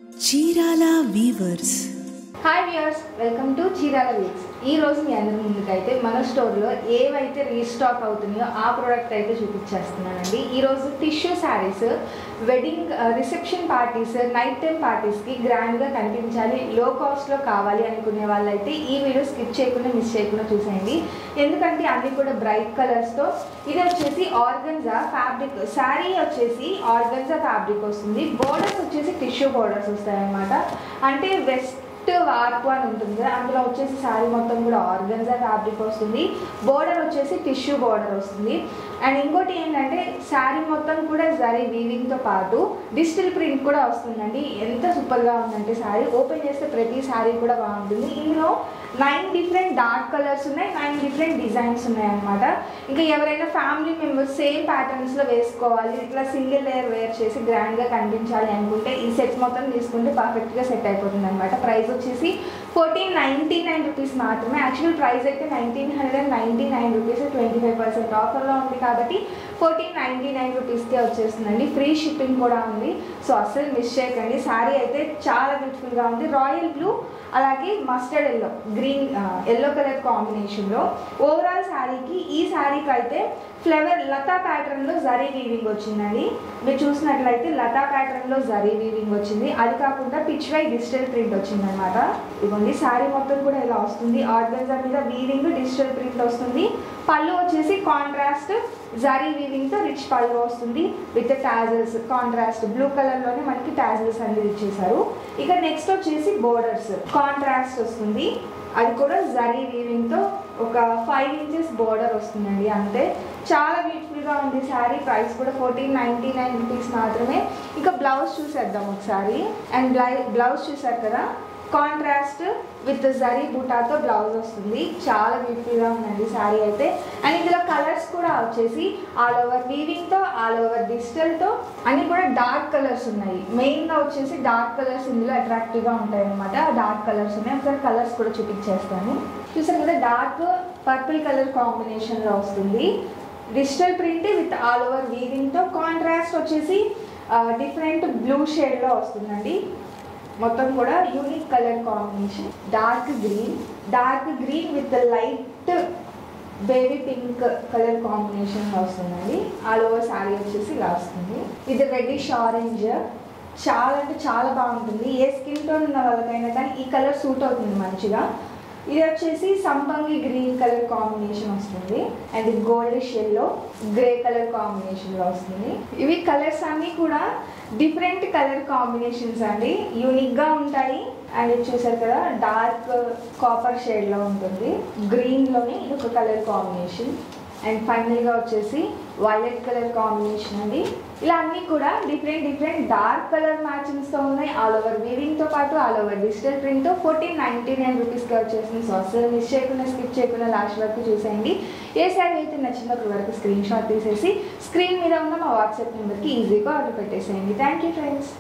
Chirala weavers. Hi viewers, welcome to Chirala weavers. ఈ రోజు మీ అందరి ముందుకైతే మన స్టోర్లో ఏవైతే రీస్టాక్ అవుతున్నాయో ఆ ప్రోడక్ట్ అయితే చూపించేస్తున్నానండి. ఈరోజు tissue saris wedding reception parties, night time పార్టీస్కి గ్రాండ్గా కనిపించాలి, లో కాస్ట్లో కావాలి అనుకునే వాళ్ళైతే ఈ వీడియో స్కిప్ చేయకుండా మిస్ చేయకుండా చూసేయండి. ఎందుకంటే అన్నీ కూడా బ్రైట్ కలర్స్తో. ఇది వచ్చేసి ఆర్గన్జా ఫ్యాబ్రిక్ శారీ, వచ్చేసి ఆర్గన్జా ఫ్యాబ్రిక్ వస్తుంది. బోర్డర్స్ వచ్చేసి టిష్యూ బోర్డర్స్ వస్తాయన్నమాట. అంటే వెస్ట్ వార్పు అని ఉంటుంది కదా, అందులో వచ్చేసి శారీ మొత్తం కూడా ఆర్గన్జా ఫ్యాబ్రిక్ వస్తుంది. బోర్డర్ వచ్చేసి టిష్యూ బోర్డర్ వస్తుంది. అండ్ ఇంకోటి ఏంటంటే శారీ మొత్తం కూడా జరీ వీవింగ్తో పాటు డిజిటల్ ప్రింట్ కూడా వస్తుందండి. ఎంత సూపర్గా ఉందంటే శారీ ఓపెన్ చేస్తే ప్రతి శారీ కూడా బాగుంటుంది. ఇందులో 9 డిఫరెంట్ డార్క్ కలర్స్ ఉన్నాయి, 9 డిఫరెంట్ డిజైన్స్ ఉన్నాయి అనమాట. ఇంకా ఎవరైనా ఫ్యామిలీ మెంబర్స్ సేమ్ ప్యాటర్న్స్లో వేసుకోవాలి, ఇట్లా సింగిల్ లేయర్ వేర్ చేసి గ్రాండ్గా కనిపించాలి అనుకుంటే ఈ సెట్ మొత్తం తీసుకుంటే పర్ఫెక్ట్గా సెట్ అయిపోతుంది అనమాట. ప్రైస్ వచ్చేసి 1499 రూపీస్ మాత్రమే. యాక్చువల్ ప్రైస్ అయితే 1999 రూపీస్. 25% ఆఫర్లో ఉంది కాబట్టి 1499 రూపీస్కే వచ్చేస్తుందండి. ఫ్రీ షిప్పింగ్ కూడా ఉంది. సో అస్సలు మిస్ చేయకండి. శారీ అయితే చాలా బ్యూటిఫుల్గా ఉంది. రాయల్ బ్లూ అలాగే mustard yellow, green yellow colour కాంబినేషన్లో ఓవరాల్ శారీకి, ఈ శారీకి అయితే ఫ్లవర్ లతా ప్యాటర్న్లో జరీ వీవింగ్ వచ్చిందండి. మీరు చూసినట్లయితే లతా ప్యాటర్న్లో జరీ వీవింగ్ వచ్చింది. అది కాకుండా పిచ్ వై డిజిటల్ ప్రింట్ వచ్చిందనమాట. ఇదిగోండి శారీ మొత్తం కూడా ఇలా వస్తుంది. ఆర్గన్జా మీద వీవింగ్ డిజిటల్ ప్రింట్ వస్తుంది. పళ్ళు వచ్చేసి కాంట్రాస్ట్ జరీ వీవింగ్తో రిచ్ పళ్ళు వస్తుంది విత్ టాజల్స్. కాంట్రాస్ట్ బ్లూ కలర్లోనే మనకి టాజల్స్ అనేది ఇచ్చేసారు. ఇక నెక్స్ట్ వచ్చేసి బోర్డర్స్ కాంట్రాస్ట్ వస్తుంది. అది కూడా జరీ వీవింగ్తో ఒక 5 ఇంచెస్ బోర్డర్ వస్తుందండి. అంతే, చాలా బ్యూటిఫుల్గా ఉంది శారీ. ప్రైస్ కూడా 1499 రూపీస్ మాత్రమే. ఇంకా బ్లౌజ్ చూసేద్దాం ఒకసారి. అండ్ బ్లౌజ్ చూసారు కదా, కాంట్రాస్ట్ విత్ జరీ బూటాతో బ్లౌజ్ వస్తుంది. చాలా బ్యూటిఫుల్గా ఉందండి శారీ అయితే. అండ్ ఇందులో కలర్స్ కూడా వచ్చేసి ఆల్ ఓవర్ వీవింగ్తో, ఆల్ ఓవర్ డిజిటల్తో, అన్నీ కూడా డార్క్ కలర్స్ ఉన్నాయి. మెయిన్గా వచ్చేసి డార్క్ కలర్స్ ఇందులో అట్రాక్టివ్గా ఉంటాయి అనమాట. డార్క్ కలర్స్ ఉన్నాయి. ఒకసారి కలర్స్ కూడా చూపించేస్తాను. చూసారు కదా, డార్క్ పర్పుల్ కలర్ కాంబినేషన్లో వస్తుంది. Digital print with all over వీవింగ్తో. కాంట్రాస్ట్ వచ్చేసి డిఫరెంట్ బ్లూ షేడ్లో వస్తుందండి. మొత్తం కూడా unique colour combination. Dark green with light baby pink colour కాంబినేషన్లో వస్తుందండి. ఆల్ ఓవర్ శారీ వచ్చేసి ఇలా వస్తుంది. ఇది రెడ్డిష్ ఆరెంజ్. చాలా అంటే చాలా బాగుంటుంది. ఏ స్కిన్ టోన్ ఉన్న వాళ్ళకైనా కానీ ఈ కలర్ సూట్ అవుతుంది మంచిగా. ఇది వచ్చేసి సంపంగి గ్రీన్ కలర్ కాంబినేషన్ వస్తుంది. అండ్ ఇది గోల్డిష్ ఎల్లో గ్రే కలర్ కాంబినేషన్లో వస్తుంది. ఇవి కలర్స్ అన్నీ కూడా డిఫరెంట్ కలర్ కాంబినేషన్స్ అండి, యూనిక్గా ఉంటాయి. అండ్ ఇది చూసారు కదా, డార్క్ కాపర్ షేడ్లో ఉంటుంది. గ్రీన్లోనే ఇది ఒక కలర్ కాంబినేషన్. అండ్ ఫైనల్గా వచ్చేసి వైలెట్ కలర్ కాంబినేషన్ అండి. ఇలా అన్నీ కూడా డిఫరెంట్ డార్క్ కలర్ మ్యాచింగ్స్తో ఉన్నాయి. ఆల్ ఓవర్ వీవింగ్తో పాటు ఆల్ ఓవర్ డిజిటల్ ప్రింట్తో 1499 రూపీస్కి వచ్చేసింది. సో అసలు మిస్ చేయకుండా స్కిప్ చేయకుండా లాస్ట్ వరకు చూసేయండి. ఏ శారీ అయితే నచ్చిందో అక్కడి వరకు స్క్రీన్ షాట్ తీసేసి స్క్రీన్ మీద ఉన్న మా వాట్సాప్ నెంబర్కి ఈజీగా ఆర్డర్ పెట్టేసేయండి. Thank you friends.